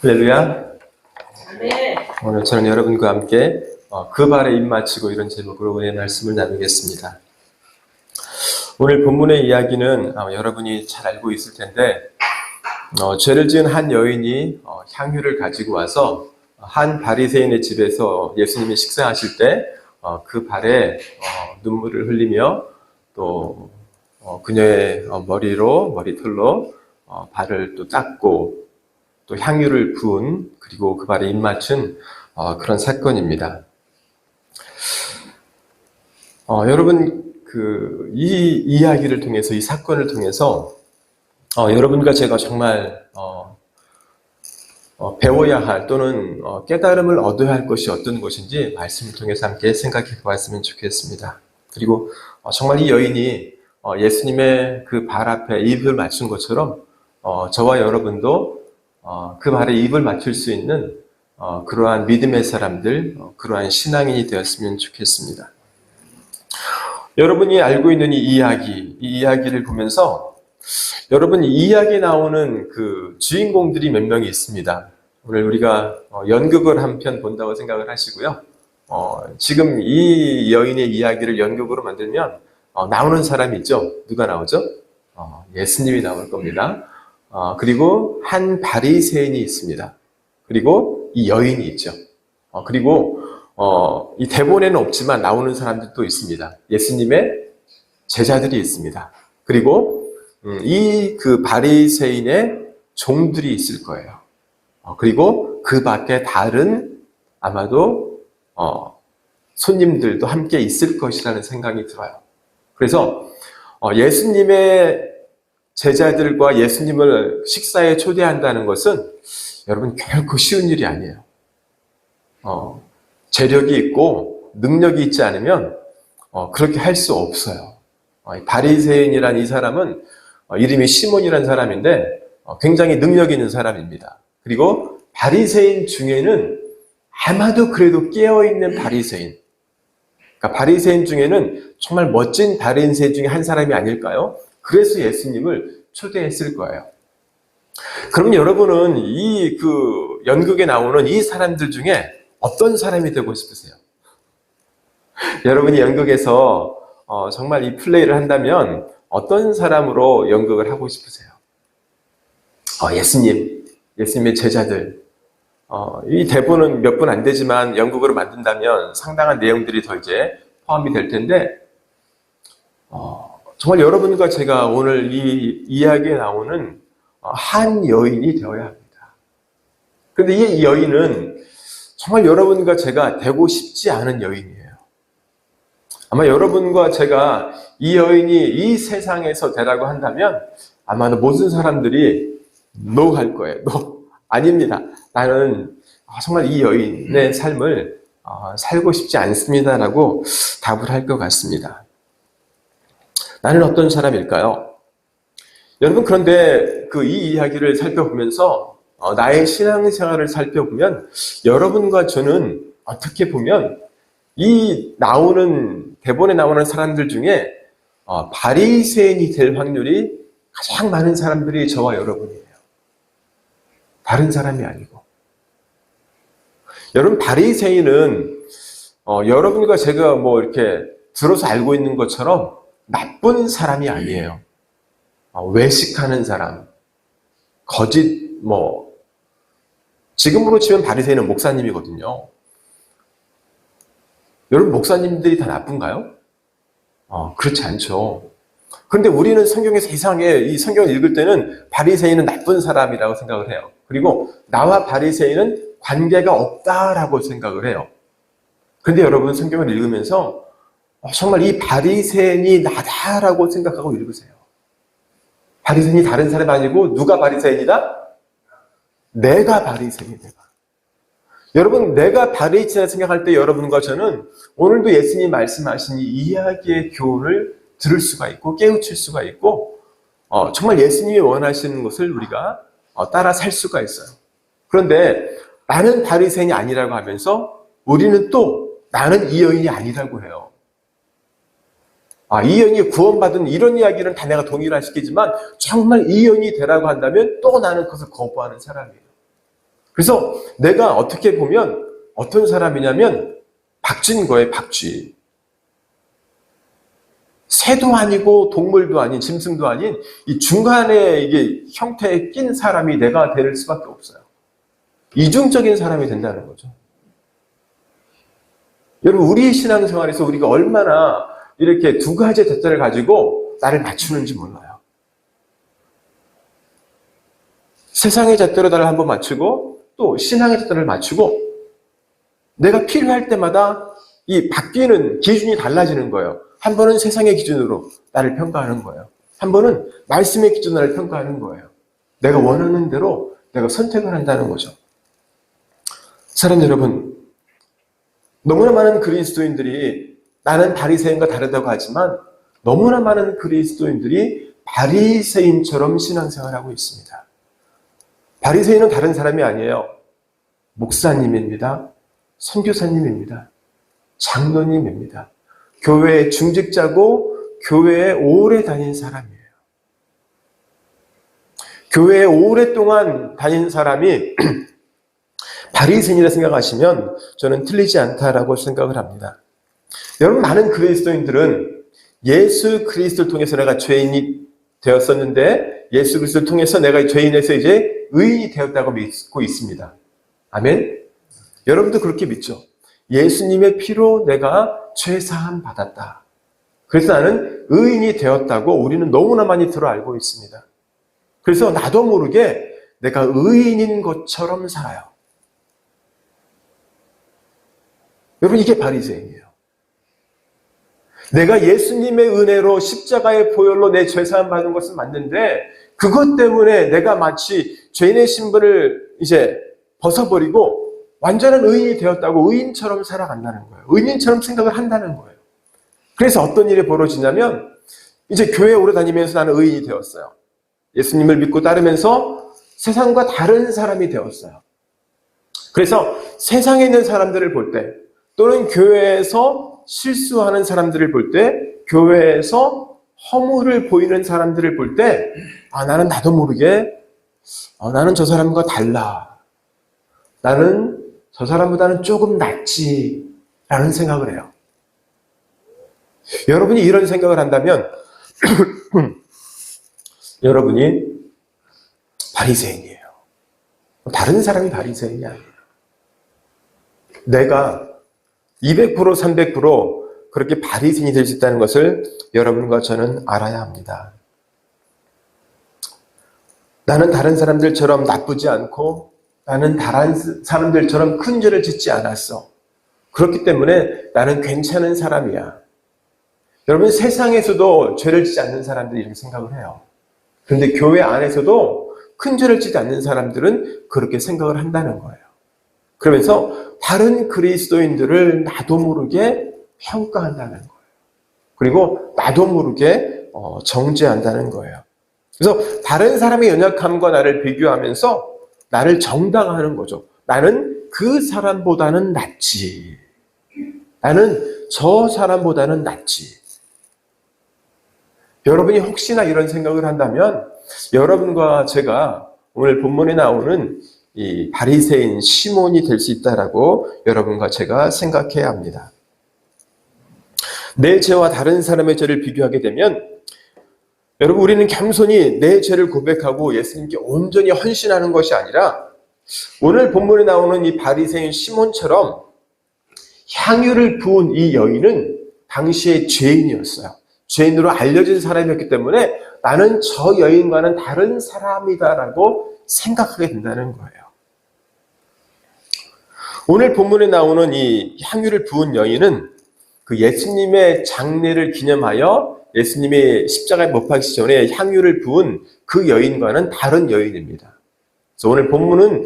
할렐루야. 네. 오늘 저는 여러분과 함께 그 발에 입 맞추고 이런 제목으로 은혜의 말씀을 나누겠습니다. 오늘 본문의 이야기는 여러분이 잘 알고 있을 텐데 죄를 지은 한 여인이 향유를 가지고 와서 한 바리새인의 집에서 예수님이 식사하실 때 그 발에 눈물을 흘리며 또 그녀의 머리털로 발을 또 닦고 또 향유를 부은 그리고 그 발에 입 맞춘 그런 사건입니다. 여러분 이 이야기를 통해서 이 사건을 통해서 여러분과 제가 정말 배워야 할 또는 깨달음을 얻어야 할 것이 어떤 것인지 말씀을 통해서 함께 생각해 보았으면 좋겠습니다. 그리고 정말 이 여인이 예수님의 그 발 앞에 입을 맞춘 것처럼 저와 여러분도 그 발에 입을 맞출 수 있는 그러한 믿음의 사람들, 그러한 신앙인이 되었으면 좋겠습니다. 여러분이 알고 있는 이 이야기를 보면서 여러분 이 이야기에 나오는 그 주인공들이 몇 명이 있습니다. 오늘 우리가 연극을 한 편 본다고 생각을 하시고요. 지금 이 여인의 이야기를 연극으로 만들면 나오는 사람이 있죠. 누가 나오죠? 예수님이 나올 겁니다. 그리고 한 바리새인이 있습니다. 그리고 이 여인이 있죠. 그리고 이 대본에는 없지만 나오는 사람들도 있습니다. 예수님의 제자들이 있습니다. 그리고 이 그 바리새인의 종들이 있을 거예요. 그리고 그 밖에 다른 아마도 손님들도 함께 있을 것이라는 생각이 들어요. 그래서 예수님의 제자들과 예수님을 식사에 초대한다는 것은 여러분 결코 쉬운 일이 아니에요. 재력이 있고 능력이 있지 않으면 그렇게 할 수 없어요. 바리새인이란 이 사람은 이름이 시몬이라는 사람인데 굉장히 능력 있는 사람입니다. 그리고 바리새인 중에는 아마도 그래도 깨어있는 바리새인, 그러니까 바리새인 중에는 정말 멋진 바리새인 중에 한 사람이 아닐까요? 그래서 예수님을 초대했을 거예요. 그럼 여러분은 이 그 연극에 나오는 이 사람들 중에 어떤 사람이 되고 싶으세요? 여러분이 연극에서 정말 이 플레이를 한다면 어떤 사람으로 연극을 하고 싶으세요? 예수님의 제자들. 이 대본은 몇 분 안 되지만 연극으로 만든다면 상당한 내용들이 더 이제 포함이 될 텐데, 정말 여러분과 제가 오늘 이 이야기에 나오는 한 여인이 되어야 합니다. 그런데 이 여인은 정말 여러분과 제가 되고 싶지 않은 여인이에요. 아마 여러분과 제가 이 여인이 이 세상에서 되라고 한다면 아마 모든 사람들이 no 할 거예요. no. 아닙니다. 나는 정말 이 여인의 삶을 살고 싶지 않습니다라고 답을 할 것 같습니다. 나는 어떤 사람일까요? 여러분, 그런데 이 이야기를 살펴보면서 나의 신앙생활을 살펴보면 여러분과 저는 어떻게 보면 이 대본에 나오는 사람들 중에 바리새인이 될 확률이 가장 많은 사람들이 저와 여러분이에요. 다른 사람이 아니고. 여러분, 바리새인은 여러분과 제가 이렇게 들어서 알고 있는 것처럼 나쁜 사람이 아니에요. 외식하는 사람, 거짓, 지금으로 치면 바리새인은 목사님이거든요. 여러분, 목사님들이 다 나쁜가요? 그렇지 않죠. 그런데 우리는 성경에서 이상하게 이 성경을 읽을 때는 바리새인은 나쁜 사람이라고 생각을 해요. 그리고 나와 바리새인은 관계가 없다라고 생각을 해요. 그런데 여러분, 성경을 읽으면서 정말 이 바리새인이 나다라고 생각하고 읽으세요. 바리새인이 다른 사람이 아니고 누가 바리새인이다? 내가 바리새인이다. 여러분, 내가 바리새인이라 생각할 때 여러분과 저는 오늘도 예수님이 말씀하신 이 이야기의 교훈을 들을 수가 있고 깨우칠 수가 있고 정말 예수님이 원하시는 것을 우리가 따라 살 수가 있어요. 그런데 나는 바리새인이 아니라고 하면서 우리는 또 나는 이 여인이 아니라고 해요. 이 여인이 구원받은 이런 이야기는 다 내가 동의를 시키지만 정말 이 여인이 되라고 한다면 또 나는 그것을 거부하는 사람이에요. 그래서 내가 어떻게 보면 어떤 사람이냐면 박쥐인 거예요, 박쥐. 새도 아니고 동물도 아닌 짐승도 아닌 이 중간에 이게 형태에 낀 사람이 내가 될 수밖에 없어요. 이중적인 사람이 된다는 거죠. 여러분, 우리 신앙생활에서 우리가 얼마나 이렇게 두 가지의 잣대를 가지고 나를 맞추는지 몰라요. 세상의 잣대로 나를 한번 맞추고 또 신앙의 잣대를 맞추고 내가 필요할 때마다 이 바뀌는 기준이 달라지는 거예요. 한 번은 세상의 기준으로 나를 평가하는 거예요. 한 번은 말씀의 기준으로 나를 평가하는 거예요. 내가 원하는 대로 내가 선택을 한다는 거죠. 사랑하는 여러분, 너무나 많은 그리스도인들이 나는 바리새인과 다르다고 하지만 너무나 많은 그리스도인들이 바리새인처럼 신앙생활하고 있습니다. 바리새인은 다른 사람이 아니에요. 목사님입니다. 선교사님입니다. 장로님입니다. 교회의 중직자고 교회에 오래 다닌 사람이에요. 교회에 오랫동안 다닌 사람이 바리새인이라 생각하시면 저는 틀리지 않다라고 생각을 합니다. 여러분, 많은 그리스도인들은 예수 그리스도를 통해서 내가 죄인이 되었었는데 예수 그리스도를 통해서 내가 죄인에서 이제 의인이 되었다고 믿고 있습니다. 아멘? 여러분도 그렇게 믿죠? 예수님의 피로 내가 죄사함 받았다. 그래서 나는 의인이 되었다고 우리는 너무나 많이 들어 알고 있습니다. 그래서 나도 모르게 내가 의인인 것처럼 살아요. 여러분, 이게 바리새인이에요. 내가 예수님의 은혜로 십자가의 보혈로 내 죄사함 받은 것은 맞는데 그것 때문에 내가 마치 죄인의 신분을 이제 벗어버리고 완전한 의인이 되었다고 의인처럼 살아간다는 거예요. 의인처럼 생각을 한다는 거예요. 그래서 어떤 일이 벌어지냐면 이제 교회에 오래 다니면서 나는 의인이 되었어요. 예수님을 믿고 따르면서 세상과 다른 사람이 되었어요. 그래서 세상에 있는 사람들을 볼 때 또는 교회에서 실수하는 사람들을 볼 때 교회에서 허물을 보이는 사람들을 볼 때 나는 나도 모르게 나는 저 사람과 달라. 나는 저 사람보다는 조금 낫지 라는 생각을 해요. 여러분이 이런 생각을 한다면 여러분이 바리새인이에요. 다른 사람이 바리새인이 아니에요. 내가 200% 300% 그렇게 바리새인이 될 수 있다는 것을 여러분과 저는 알아야 합니다. 나는 다른 사람들처럼 나쁘지 않고 나는 다른 사람들처럼 큰 죄를 짓지 않았어. 그렇기 때문에 나는 괜찮은 사람이야. 여러분, 세상에서도 죄를 짓지 않는 사람들이 이렇게 생각을 해요. 그런데 교회 안에서도 큰 죄를 짓지 않는 사람들은 그렇게 생각을 한다는 거예요. 그러면서 다른 그리스도인들을 나도 모르게 평가한다는 거예요. 그리고 나도 모르게 정죄한다는 거예요. 그래서 다른 사람의 연약함과 나를 비교하면서 나를 정당화하는 거죠. 나는 그 사람보다는 낫지. 나는 저 사람보다는 낫지. 여러분이 혹시나 이런 생각을 한다면 여러분과 제가 오늘 본문에 나오는 이 바리새인 시몬이 될 수 있다라고 여러분과 제가 생각해야 합니다. 내 죄와 다른 사람의 죄를 비교하게 되면 여러분, 우리는 겸손히 내 죄를 고백하고 예수님께 온전히 헌신하는 것이 아니라 오늘 본문에 나오는 이 바리새인 시몬처럼 향유를 부은 이 여인은 당시의 죄인이었어요. 죄인으로 알려진 사람이었기 때문에 나는 저 여인과는 다른 사람이다라고 생각하게 된다는 거예요. 오늘 본문에 나오는 이 향유를 부은 여인은 그 예수님의 장례를 기념하여 예수님이 십자가에 못 박히기 전에 향유를 부은 그 여인과는 다른 여인입니다. 그래서 오늘 본문은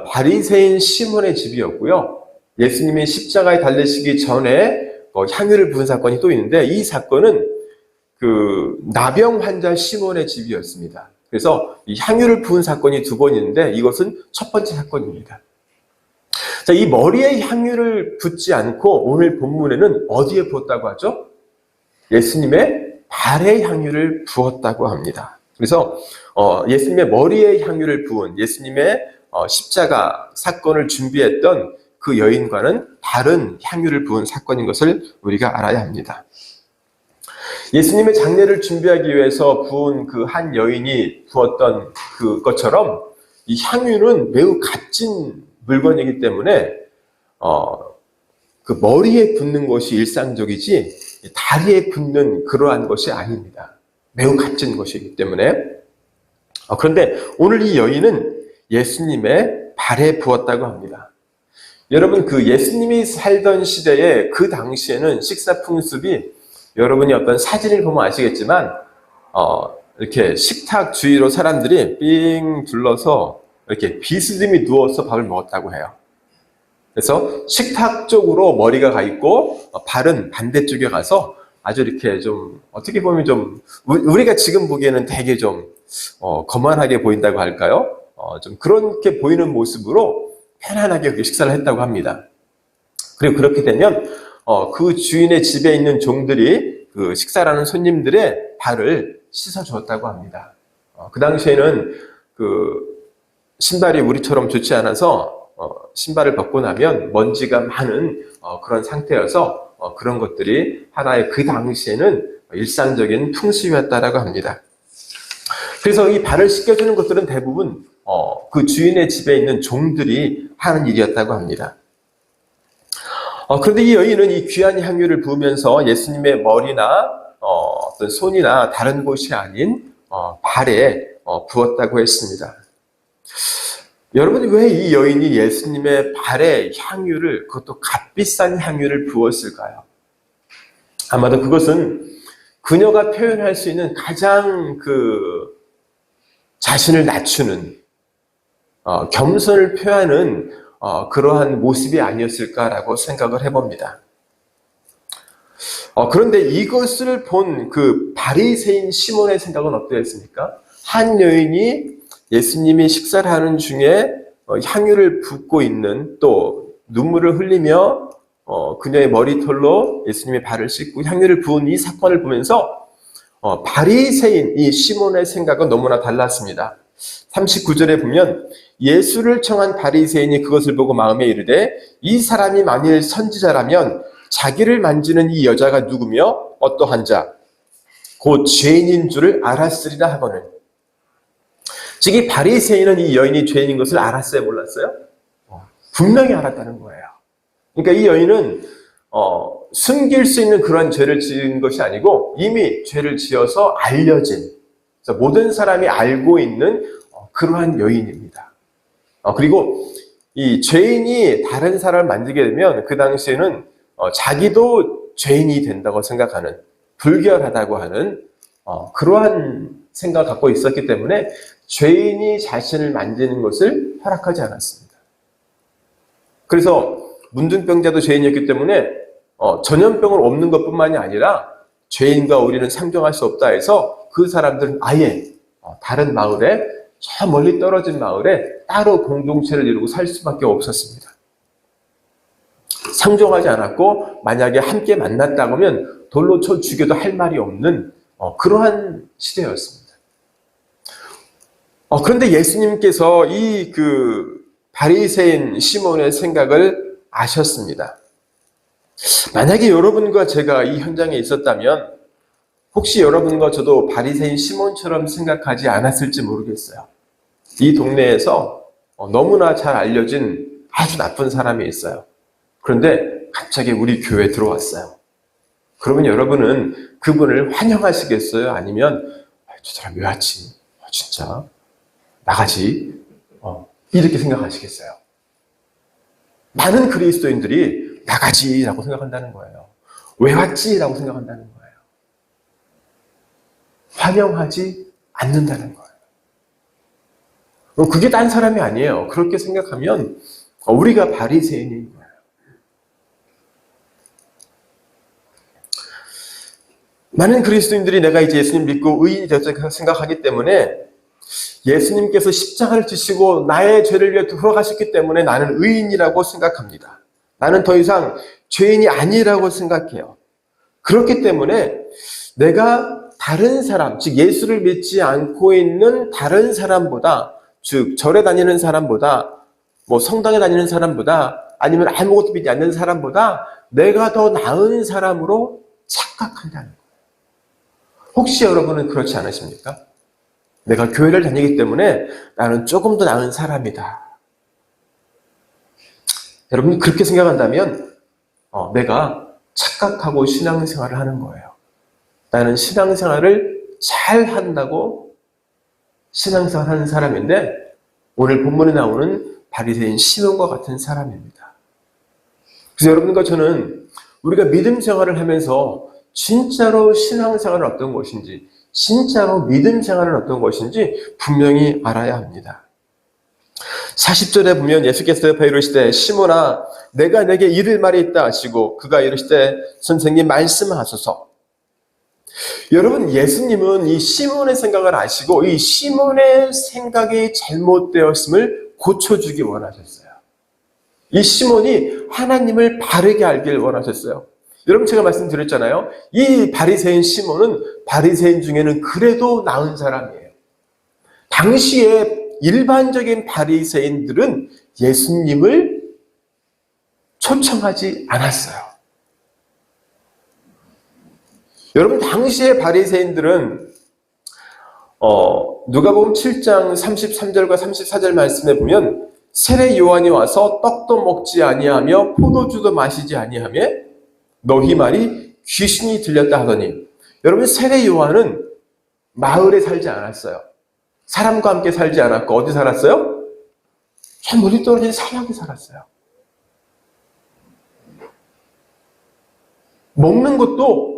바리새인 시몬의 집이었고요. 예수님이 십자가에 달리시기 전에 향유를 부은 사건이 또 있는데 이 사건은 그 나병 환자 시몬의 집이었습니다. 그래서 이 향유를 부은 사건이 두 번 있는데 이것은 첫 번째 사건입니다. 자, 이 머리에 향유를 붓지 않고 오늘 본문에는 어디에 부었다고 하죠? 예수님의 발에 향유를 부었다고 합니다. 그래서 예수님의 머리에 향유를 부은 예수님의 십자가 사건을 준비했던 그 여인과는 다른 향유를 부은 사건인 것을 우리가 알아야 합니다. 예수님의 장례를 준비하기 위해서 부은 그 한 여인이 부었던 그것처럼 이 향유는 매우 값진 물건이기 때문에 그 머리에 붓는 것이 일상적이지 다리에 붓는 그러한 것이 아닙니다. 매우 값진 것이기 때문에. 그런데 오늘 이 여인은 예수님의 발에 부었다고 합니다. 여러분, 그 예수님이 살던 시대에 그 당시에는 식사 풍습이, 여러분이 어떤 사진을 보면 아시겠지만 이렇게 식탁 주위로 사람들이 삥 둘러서 이렇게 비스듬히 누워서 밥을 먹었다고 해요. 그래서 식탁 쪽으로 머리가 가 있고 발은 반대쪽에 가서 아주 이렇게 좀 어떻게 보면 좀 우리가 지금 보기에는 되게 좀 거만하게 보인다고 할까요? 좀 그렇게 보이는 모습으로 편안하게 식사를 했다고 합니다. 그리고 그렇게 되면 그 주인의 집에 있는 종들이 그 식사라는 손님들의 발을 씻어 주었다고 합니다. 그 당시에는 그 신발이 우리처럼 좋지 않아서 신발을 벗고 나면 먼지가 많은 그런 상태여서 그런 것들이 하나의 그 당시에는 일상적인 풍습이었다라고 합니다. 그래서 이 발을 씻겨주는 것들은 대부분 그 주인의 집에 있는 종들이 하는 일이었다고 합니다. 그런데 이 여인은 이 귀한 향유를 부으면서 예수님의 머리나 어떤 손이나 다른 곳이 아닌 발에 부었다고 했습니다. 여러분, 왜 이 여인이 예수님의 발에 향유를, 그것도 값비싼 향유를 부었을까요? 아마도 그것은 그녀가 표현할 수 있는 가장 그 자신을 낮추는 겸손을 표하는 그러한 모습이 아니었을까라고 생각을 해봅니다. 그런데 이것을 본 그 바리새인 시몬의 생각은 어떠했습니까? 한 여인이 예수님이 식사를 하는 중에 향유를 붓고 있는, 또 눈물을 흘리며 그녀의 머리털로 예수님의 발을 씻고 향유를 부은 이 사건을 보면서 바리새인 이 시몬의 생각은 너무나 달랐습니다. 39절에 보면 예수를 청한 바리새인이 그것을 보고 마음에 이르되 이 사람이 만일 선지자라면 자기를 만지는 이 여자가 누구며 어떠한 자 곧 죄인인 줄을 알았으리라 하거늘. 즉 이 바리새인은 이 여인이 죄인인 것을 알았어요, 몰랐어요? 분명히 알았다는 거예요. 그러니까 이 여인은 숨길 수 있는 그런 죄를 지은 것이 아니고 이미 죄를 지어서 알려진, 모든 사람이 알고 있는 그러한 여인입니다. 그리고 이 죄인이 다른 사람을 만지게 되면 그 당시에는 자기도 죄인이 된다고 생각하는, 불결하다고 하는 그러한 생각을 갖고 있었기 때문에 죄인이 자신을 만지는 것을 허락하지 않았습니다. 그래서 문둥병자도 죄인이었기 때문에 전염병을 옮는 것뿐만이 아니라 죄인과 우리는 상종할 수 없다 해서 그 사람들은 아예 다른 마을에, 저 멀리 떨어진 마을에 따로 공동체를 이루고 살 수밖에 없었습니다. 상종하지 않았고 만약에 함께 만났다고 하면 돌로 쳐 죽여도 할 말이 없는 그러한 시대였습니다. 그런데 예수님께서 이 바리새인 시몬의 생각을 아셨습니다. 만약에 여러분과 제가 이 현장에 있었다면 혹시 여러분과 저도 바리새인 시몬처럼 생각하지 않았을지 모르겠어요. 이 동네에서 너무나 잘 알려진 아주 나쁜 사람이 있어요. 그런데 갑자기 우리 교회에 들어왔어요. 그러면 여러분은 그분을 환영하시겠어요? 아니면 저 사람 왜 왔지? 진짜 나가지? 이렇게 생각하시겠어요? 많은 그리스도인들이 나가지라고 생각한다는 거예요. 왜 왔지라고 생각한다는 거예요. 환영하지 않는다는 거예요. 그게 딴 사람이 아니에요. 그렇게 생각하면 우리가 바리새인인 거예요. 많은 그리스도인들이 내가 이제 예수님 믿고 의인이 되었다고 생각하기 때문에 예수님께서 십자가를 지시고 나의 죄를 위해 돌아가셨기 때문에 나는 의인이라고 생각합니다. 나는 더 이상 죄인이 아니라고 생각해요. 그렇기 때문에 내가 다른 사람, 즉 예수를 믿지 않고 있는 다른 사람보다 즉 절에 다니는 사람보다 뭐 성당에 다니는 사람보다 아니면 아무것도 믿지 않는 사람보다 내가 더 나은 사람으로 착각한다는 거예요. 혹시 여러분은 그렇지 않으십니까? 내가 교회를 다니기 때문에 나는 조금 더 나은 사람이다. 여러분이 그렇게 생각한다면 내가 착각하고 신앙생활을 하는 거예요. 나는 신앙생활을 잘 한다고 신앙생활 하는 사람인데 오늘 본문에 나오는 바리새인 시몬과 같은 사람입니다. 그래서 여러분과 저는 우리가 믿음 생활을 하면서 진짜로 신앙생활은 어떤 것인지, 진짜로 믿음 생활은 어떤 것인지 분명히 알아야 합니다. 40절에 보면 예수께서 옆에 이르시되 시몬아 내가 내게 이를 말이 있다 하시고 그가 이르시되 선생님 말씀하소서. 여러분, 예수님은 이 시몬의 생각을 아시고 이 시몬의 생각이 잘못되었음을 고쳐주기 원하셨어요. 이 시몬이 하나님을 바르게 알길 원하셨어요. 여러분, 제가 말씀드렸잖아요. 이 바리새인 시몬은 바리새인 중에는 그래도 나은 사람이에요. 당시에 일반적인 바리새인들은 예수님을 초청하지 않았어요. 여러분, 당시의 바리새인들은 누가복음 7장 33절과 34절 말씀에 보면 세례 요한이 와서 떡도 먹지 아니하며 포도주도 마시지 아니하며 너희 말이 귀신이 들렸다 하더니, 여러분, 세례 요한은 마을에 살지 않았어요. 사람과 함께 살지 않았고 어디 살았어요? 저 멀리 떨어진 사막에 살았어요. 먹는 것도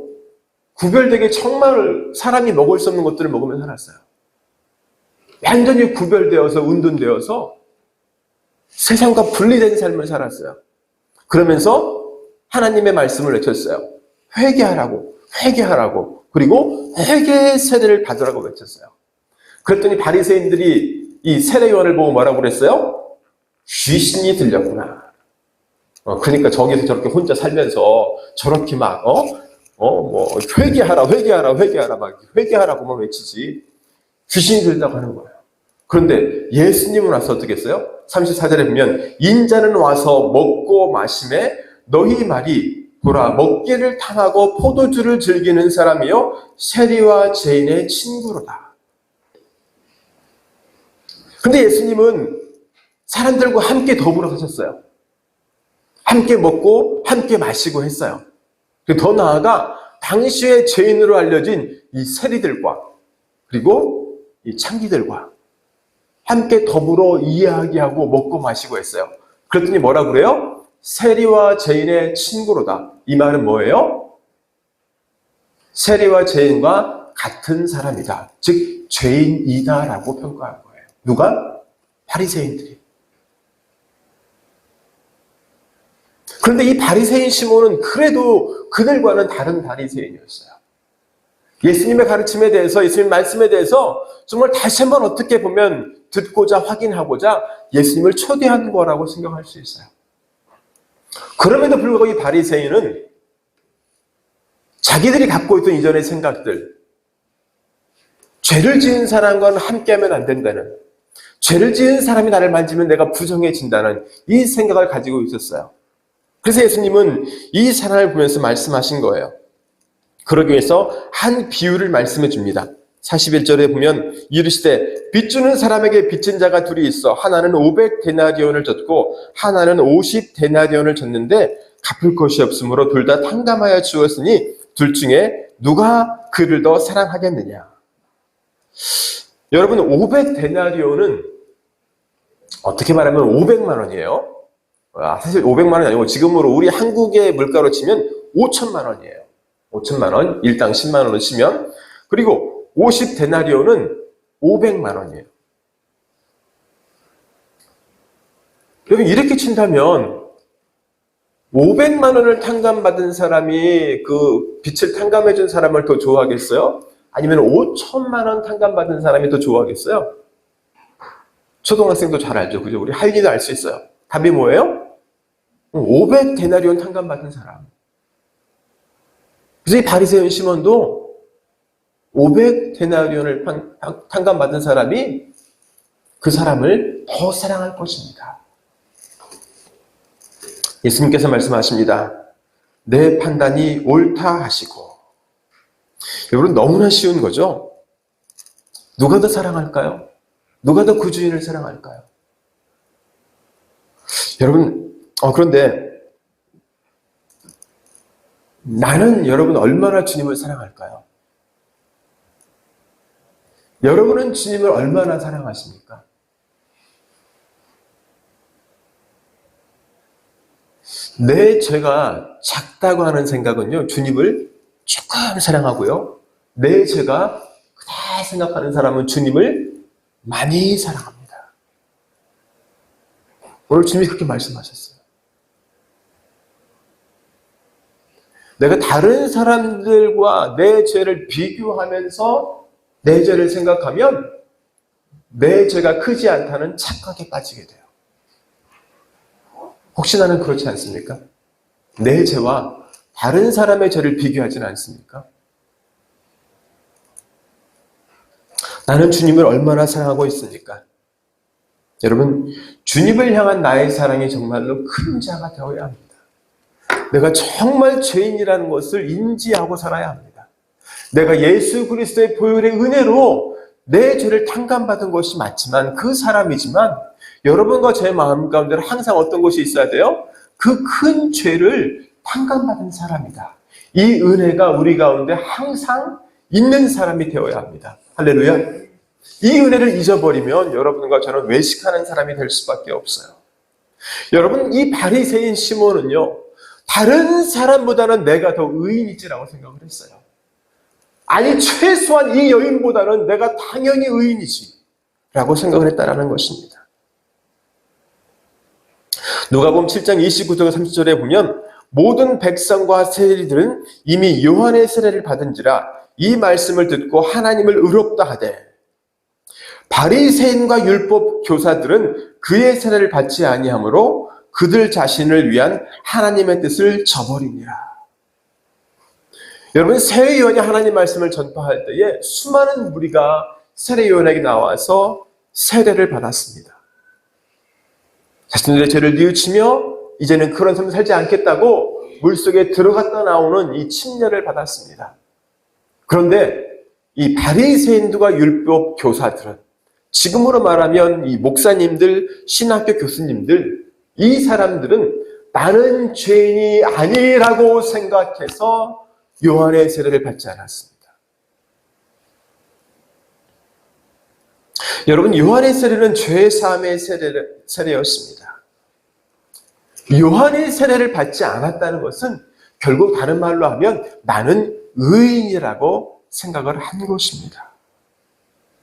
구별되게 정말 사람이 먹을 수 없는 것들을 먹으며 살았어요. 완전히 구별되어서 은둔되어서 세상과 분리된 삶을 살았어요. 그러면서 하나님의 말씀을 외쳤어요. 회개하라고, 회개하라고. 그리고 회개의 세례를 받으라고 외쳤어요. 그랬더니 바리새인들이 이 세례 요한을 보고 뭐라고 그랬어요? 귀신이 들렸구나. 그러니까 저기서 저렇게 혼자 살면서 저렇게 막 회개하라, 회개하라, 회개하라, 막 회개하라고만 외치지 귀신이 들린다고 하는 거예요. 그런데 예수님은 와서 어떻게 했어요? 34절에 보면 인자는 와서 먹고 마심에 너희 말이 보라 먹기를 탐하고 포도주를 즐기는 사람이요 세리와 죄인의 친구로다. 근데 예수님은 사람들과 함께 더불어 사셨어요. 함께 먹고 함께 마시고 했어요. 더 나아가 당시의 죄인으로 알려진 이 세리들과 그리고 이 창기들과 함께 더불어 이야기하고 먹고 마시고 했어요. 그랬더니 뭐라 그래요? 세리와 죄인의 친구로다. 이 말은 뭐예요? 세리와 죄인과 같은 사람이다. 즉 죄인이다라고 평가한 거예요. 누가? 바리새인들이. 그런데 이 바리새인 시몬은 그래도 그들과는 다른 바리새인이었어요. 예수님의 가르침에 대해서, 예수님 말씀에 대해서 정말 다시 한번 어떻게 보면 듣고자 확인하고자 예수님을 초대한 거라고 생각할 수 있어요. 그럼에도 불구하고 이 바리새인은 자기들이 갖고 있던 이전의 생각들, 죄를 지은 사람과는 함께하면 안 된다는, 죄를 지은 사람이 나를 만지면 내가 부정해진다는 이 생각을 가지고 있었어요. 그래서 예수님은 이 사람을 보면서 말씀하신 거예요. 그러기 위해서 한 비유를 말씀해 줍니다. 41절에 보면 이르시되 빚주는 사람에게 빚진 자가 둘이 있어 하나는 500데나리온을 졌고 하나는 50데나리온을 졌는데 갚을 것이 없으므로 둘 다 탕감하여 주었으니 둘 중에 누가 그를 더 사랑하겠느냐. 여러분, 500데나리온은 어떻게 말하면 500만 원이에요. 사실 500만 원이 아니고 지금으로 우리 한국의 물가로 치면 5천만 원이에요. 5천만 원, 일당 10만 원을 치면. 그리고 50데나리온은 500만 원이에요. 여러분, 이렇게 친다면 500만 원을 탕감받은 사람이 그 빚을 탕감해 준 사람을 더 좋아하겠어요? 아니면 5천만 원 탕감받은 사람이 더 좋아하겠어요? 초등학생도 잘 알죠. 그죠? 우리 할기도 알 수 있어요. 답이 뭐예요? 500데나리온 탕감받은 사람. 그래서 이 바리새인 시몬도 500데나리온을 탕감받은 사람이 그 사람을 더 사랑할 것입니다. 예수님께서 말씀하십니다. 내 판단이 옳다 하시고. 여러분, 너무나 쉬운 거죠? 누가 더 사랑할까요? 누가 더 그 주인을 사랑할까요? 여러분, 그런데 나는 여러분 얼마나 주님을 사랑할까요? 여러분은 주님을 얼마나 사랑하십니까? 내 죄가 작다고 하는 생각은요, 주님을 조금 사랑하고요. 내 죄가 크다 생각하는 사람은 주님을 많이 사랑합니다. 오늘 주님이 그렇게 말씀하셨어요. 내가 다른 사람들과 내 죄를 비교하면서 내 죄를 생각하면 내 죄가 크지 않다는 착각에 빠지게 돼요. 혹시 나는 그렇지 않습니까? 내 죄와 다른 사람의 죄를 비교하지는 않습니까? 나는 주님을 얼마나 사랑하고 있습니까? 여러분, 주님을 향한 나의 사랑이 정말로 큰 자가 되어야 합니다. 내가 정말 죄인이라는 것을 인지하고 살아야 합니다. 내가 예수 그리스도의 보혈의 은혜로 내 죄를 탕감받은 것이 맞지만 그 사람이지만 여러분과 제 마음 가운데는 항상 어떤 것이 있어야 돼요? 그 큰 죄를 탕감받은 사람이다. 이 은혜가 우리 가운데 항상 있는 사람이 되어야 합니다. 할렐루야. 이 은혜를 잊어버리면 여러분과 저는 외식하는 사람이 될 수밖에 없어요. 여러분, 이 바리새인 시몬은요, 다른 사람보다는 내가 더 의인이지라고 생각을 했어요. 아니, 최소한 이 여인보다는 내가 당연히 의인이지 라고 생각을 했다는 것입니다. 누가복음 7장 29절 30절에 보면 모든 백성과 세리들은 이미 요한의 세례를 받은지라 이 말씀을 듣고 하나님을 의롭다 하되 바리새인과 율법 교사들은 그의 세례를 받지 아니하므로 그들 자신을 위한 하나님의 뜻을 저버리니라. 여러분, 세례 요한이 하나님 말씀을 전파할 때에 수많은 무리가 세례 요한에게 나와서 세례를 받았습니다. 자신들의 죄를 뉘우치며 이제는 그런 삶을 살지 않겠다고 물속에 들어갔다 나오는 이 침례를 받았습니다. 그런데 이 바리새인들과 율법 교사들은, 지금으로 말하면 이 목사님들, 신학교 교수님들, 이 사람들은 나는 죄인이 아니라고 생각해서 요한의 세례를 받지 않았습니다. 여러분, 요한의 세례는 죄 사함의 세례였습니다. 요한의 세례를 받지 않았다는 것은 결국 다른 말로 하면 나는 의인이라고 생각을 한 것입니다.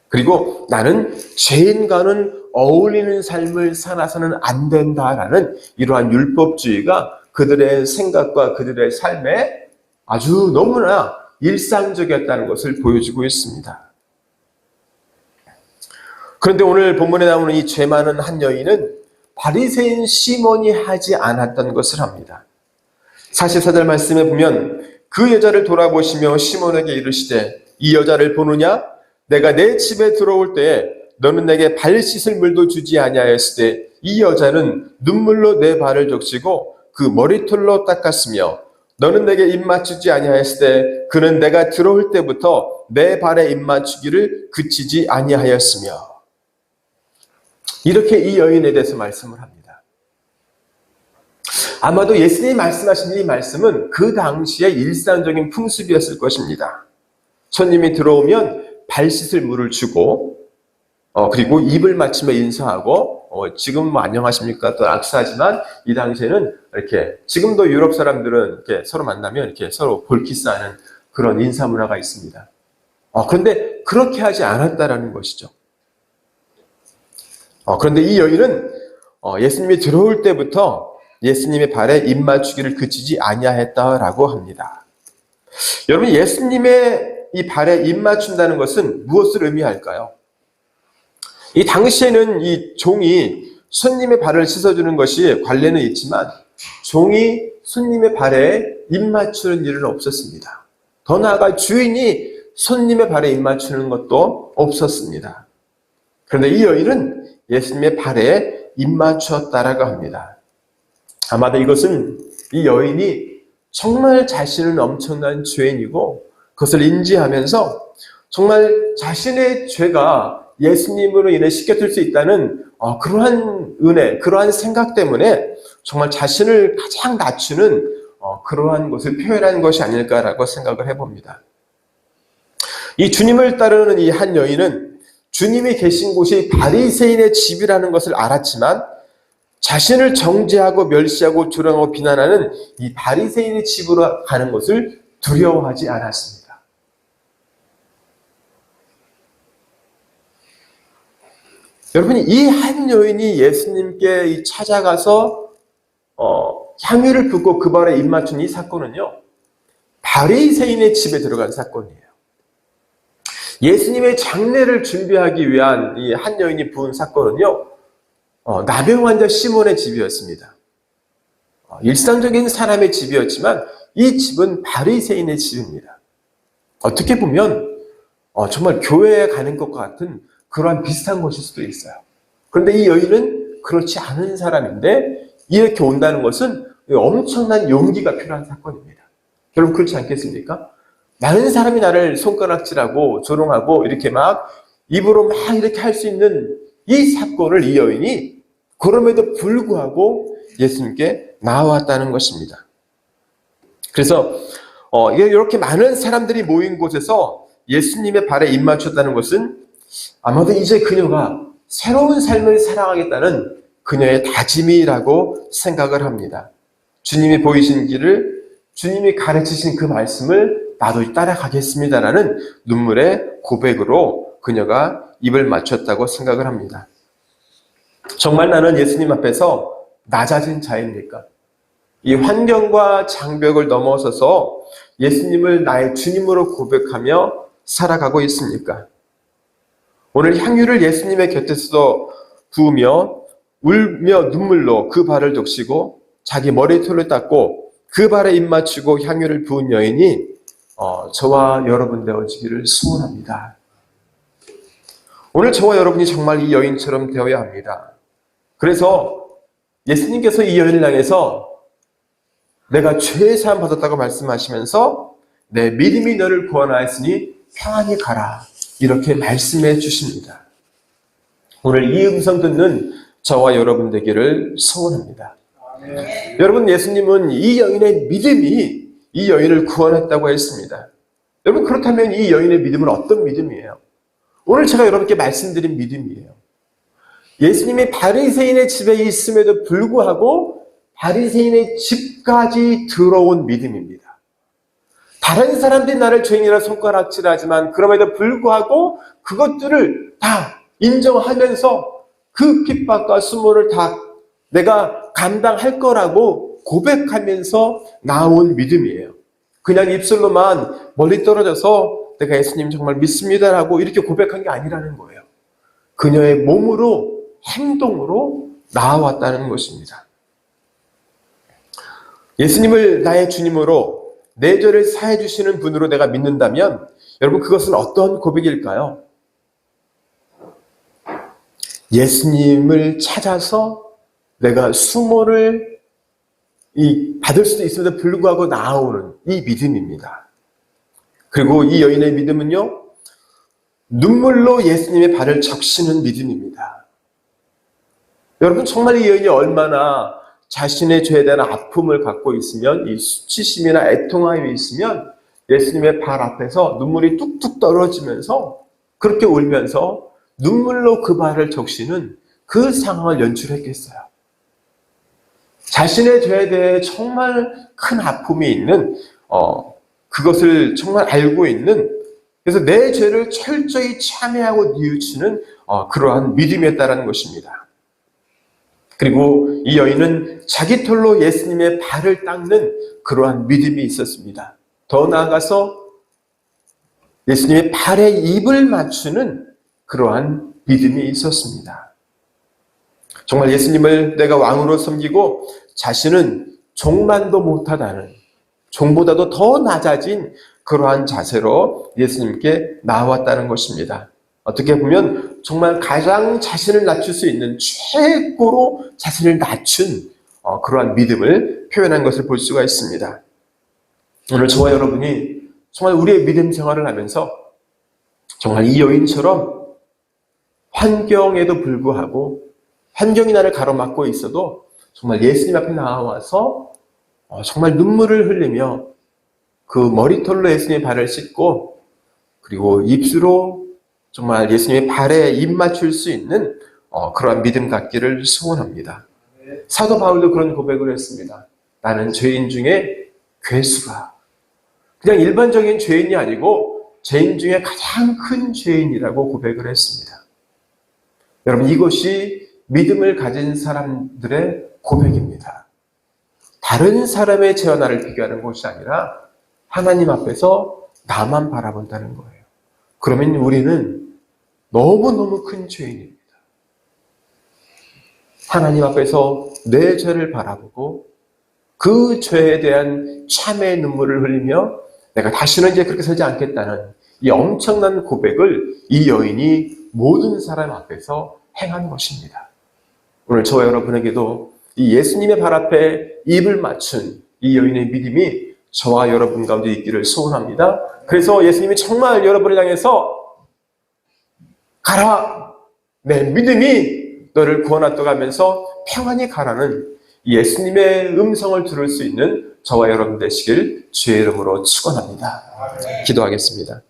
그리고 나는 죄인과는 어울리는 삶을 살아서는 안 된다라는 이러한 율법주의가 그들의 생각과 그들의 삶에 아주 너무나 일상적이었다는 것을 보여주고 있습니다. 그런데 오늘 본문에 나오는 이 죄 많은 한 여인은 바리새인 시몬이 하지 않았던 것을 합니다. 44절 말씀에 보면 그 여자를 돌아보시며 시몬에게 이르시되 이 여자를 보느냐? 내가 내 집에 들어올 때에 너는 내게 발 씻을 물도 주지 아니하였을 때 이 여자는 눈물로 내 발을 적시고 그 머리털로 닦았으며 너는 내게 입 맞추지 아니하였을 때 그는 내가 들어올 때부터 내 발에 입 맞추기를 그치지 아니하였으며. 이렇게 이 여인에 대해서 말씀을 합니다. 아마도 예수님이 말씀하신 이 말씀은 그 당시의 일상적인 풍습이었을 것입니다. 손님이 들어오면 발 씻을 물을 주고 그리고 입을 맞추며 인사하고 지금 뭐 안녕하십니까 또 악수하지만 이 당시에는 이렇게 지금도 유럽 사람들은 이렇게 서로 만나면 이렇게 서로 볼키스하는 그런 인사 문화가 있습니다. 그런데 그렇게 하지 않았다라는 것이죠. 그런데 이 여인은 예수님이 들어올 때부터 예수님의 발에 입 맞추기를 그치지 아니하였다라고 합니다. 여러분, 예수님의 이 발에 입 맞춘다는 것은 무엇을 의미할까요? 이 당시에는 이 종이 손님의 발을 씻어주는 것이 관례는 있지만 종이 손님의 발에 입 맞추는 일은 없었습니다. 더 나아가 주인이 손님의 발에 입 맞추는 것도 없었습니다. 그런데 이 여인은 예수님의 발에 입맞추었다라고 합니다. 아마도 이것은 이 여인이 정말 자신은 엄청난 죄인이고 그것을 인지하면서 정말 자신의 죄가 예수님으로 인해 씻겨질 수 있다는 그러한 은혜, 그러한 생각 때문에 정말 자신을 가장 낮추는 그러한 것을 표현한 것이 아닐까라고 생각을 해봅니다. 이 주님을 따르는 이 한 여인은 주님이 계신 곳이 바리새인의 집이라는 것을 알았지만 자신을 정죄하고 멸시하고 조롱하고 비난하는 이 바리새인의 집으로 가는 것을 두려워하지 않았습니다. 여러분, 이 한 여인이 예수님께 찾아가서 향유를 붓고 그 발에 입맞춘 이 사건은요, 바리새인의 집에 들어간 사건이에요. 예수님의 장례를 준비하기 위한 이 한 여인이 부은 사건은요, 나병 환자 시몬의 집이었습니다. 일상적인 사람의 집이었지만 이 집은 바리새인의 집입니다. 어떻게 보면 정말 교회에 가는 것과 같은 그러한 비슷한 것일 수도 있어요. 그런데 이 여인은 그렇지 않은 사람인데 이렇게 온다는 것은 엄청난 용기가 필요한 사건입니다. 여러분 그렇지 않겠습니까? 많은 사람이 나를 손가락질하고 조롱하고 이렇게 막 입으로 막 이렇게 할 수 있는 이 사건을 이 여인이 그럼에도 불구하고 예수님께 나왔다는 것입니다. 그래서 이렇게 많은 사람들이 모인 곳에서 예수님의 발에 입맞췄다는 것은 아마도 이제 그녀가 새로운 삶을 살아가겠다는 그녀의 다짐이라고 생각을 합니다. 주님이 보이신 길을, 주님이 가르치신 그 말씀을 나도 따라가겠습니다라는 눈물의 고백으로 그녀가 입을 맞췄다고 생각을 합니다. 정말 나는 예수님 앞에서 낮아진 자입니까? 이 환경과 장벽을 넘어서서 예수님을 나의 주님으로 고백하며 살아가고 있습니까? 오늘 향유를 예수님의 곁에서 부으며 울며 눈물로 그 발을 적시고 자기 머리털을 닦고 그 발에 입 맞추고 향유를 부은 여인이 저와 여러분 되어지기를 소원합니다. 오늘 저와 여러분이 정말 이 여인처럼 되어야 합니다. 그래서 예수님께서 이 여인을 향해서 내가 죄의 사함 받았다고 말씀하시면서 내 믿음이 너를 구원하였으니 평안히 가라 이렇게 말씀해 주십니다. 오늘 이 음성 듣는 저와 여러분 되기를 소원합니다. 여러분, 예수님은 이 여인의 믿음이 이 여인을 구원했다고 했습니다. 여러분, 그렇다면 이 여인의 믿음은 어떤 믿음이에요? 오늘 제가 여러분께 말씀드린 믿음이에요. 예수님이 바리새인의 집에 있음에도 불구하고 바리새인의 집까지 들어온 믿음입니다. 다른 사람들이 나를 죄인이라 손가락질하지만 그럼에도 불구하고 그것들을 다 인정하면서 그 핍박과 수모를 다 내가 감당할 거라고 고백하면서 나온 믿음이에요. 그냥 입술로만 멀리 떨어져서 내가 예수님 정말 믿습니다라고 이렇게 고백한 게 아니라는 거예요. 그녀의 몸으로 행동으로 나아왔다는 것입니다. 예수님을 나의 주님으로 내 죄를 사해 주시는 분으로 내가 믿는다면 여러분 그것은 어떤 고백일까요? 예수님을 찾아서 내가 수모를 받을 수도 있음에도 불구하고 나아오는 이 믿음입니다. 그리고 이 여인의 믿음은요, 눈물로 예수님의 발을 적시는 믿음입니다. 여러분 정말 이 여인이 얼마나 자신의 죄에 대한 아픔을 갖고 있으면, 이 수치심이나 애통함이 있으면 예수님의 발 앞에서 눈물이 뚝뚝 떨어지면서 그렇게 울면서 눈물로 그 발을 적시는 그 상황을 연출했겠어요. 자신의 죄에 대해 정말 큰 아픔이 있는 그것을 정말 알고 있는, 그래서 내 죄를 철저히 참회하고 뉘우치는 그러한 믿음이었다는 것입니다. 그리고 이 여인은 자기 털로 예수님의 발을 닦는 그러한 믿음이 있었습니다. 더 나아가서 예수님의 발에 입을 맞추는 그러한 믿음이 있었습니다. 정말 예수님을 내가 왕으로 섬기고 자신은 종만도 못하다는, 종보다도 더 낮아진 그러한 자세로 예수님께 나왔다는 것입니다. 어떻게 보면 정말 가장 자신을 낮출 수 있는 최고로 자신을 낮춘 그러한 믿음을 표현한 것을 볼 수가 있습니다. 오늘 저와 여러분이 정말 우리의 믿음 생활을 하면서 정말 이 여인처럼 환경에도 불구하고 환경이 나를 가로막고 있어도 정말 예수님 앞에 나와서 정말 눈물을 흘리며 그 머리털로 예수님의 발을 씻고 그리고 입술로 정말 예수님의 발에 입 맞출 수 있는 그러한 믿음 갖기를 소원합니다. 사도 바울도 그런 고백을 했습니다. 나는 죄인 중에 괴수가. 그냥 일반적인 죄인이 아니고 죄인 중에 가장 큰 죄인이라고 고백을 했습니다. 여러분, 이것이 믿음을 가진 사람들의 고백입니다. 다른 사람의 죄와 나를 비교하는 것이 아니라 하나님 앞에서 나만 바라본다는 거예요. 그러면 우리는 너무너무 큰 죄인입니다. 하나님 앞에서 내 죄를 바라보고 그 죄에 대한 참회의 눈물을 흘리며 내가 다시는 이제 그렇게 살지 않겠다는 이 엄청난 고백을 이 여인이 모든 사람 앞에서 행한 것입니다. 오늘 저와 여러분에게도 이 예수님의 발 앞에 입을 맞춘 이 여인의 믿음이 저와 여러분 가운데 있기를 소원합니다. 그래서 예수님이 정말 여러분을 향해서 가라! 내 믿음이 너를 구원하도록 하면서 평안히 가라는 예수님의 음성을 들을 수 있는 저와 여러분 되시길 주의 이름으로 축원합니다. 기도하겠습니다.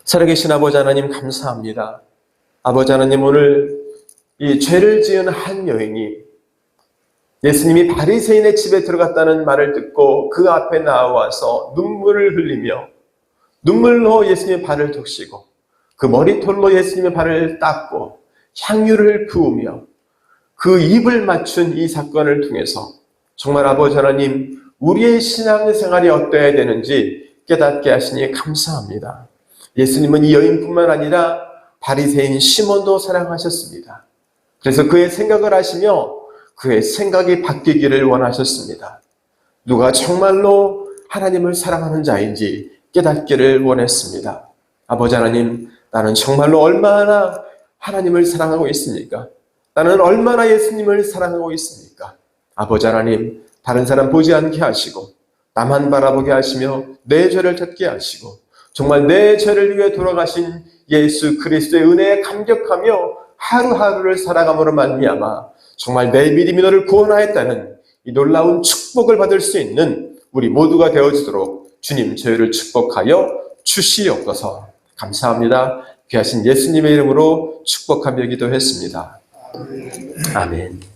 살아계신 아버지 하나님 감사합니다. 아버지 하나님, 오늘 이 죄를 지은 한 여인이 예수님이 바리새인의 집에 들어갔다는 말을 듣고 그 앞에 나와서 눈물을 흘리며 눈물로 예수님의 발을 적시고 그 머리털로 예수님의 발을 닦고 향유를 부으며 그 입을 맞춘 이 사건을 통해서 정말 아버지 하나님, 우리의 신앙생활이 어떠해야 되는지 깨닫게 하시니 감사합니다. 예수님은 이 여인뿐만 아니라 바리새인 시몬도 사랑하셨습니다. 그래서 그의 생각을 하시며 그의 생각이 바뀌기를 원하셨습니다. 누가 정말로 하나님을 사랑하는 자인지 깨닫기를 원했습니다. 아버지 하나님, 나는 정말로 얼마나 하나님을 사랑하고 있습니까? 나는 얼마나 예수님을 사랑하고 있습니까? 아버지 하나님, 다른 사람 보지 않게 하시고 나만 바라보게 하시며 내 죄를 찾게 하시고 정말 내 죄를 위해 돌아가신 예수 그리스도의 은혜에 감격하며 하루하루를 살아감으로 말미암아 정말 내 믿음이 너를 구원하였다는 이 놀라운 축복을 받을 수 있는 우리 모두가 되어지도록 주님 저희를 축복하여 주시옵소서. 감사합니다. 귀하신 예수님의 이름으로 축복하며 기도했습니다. 아멘.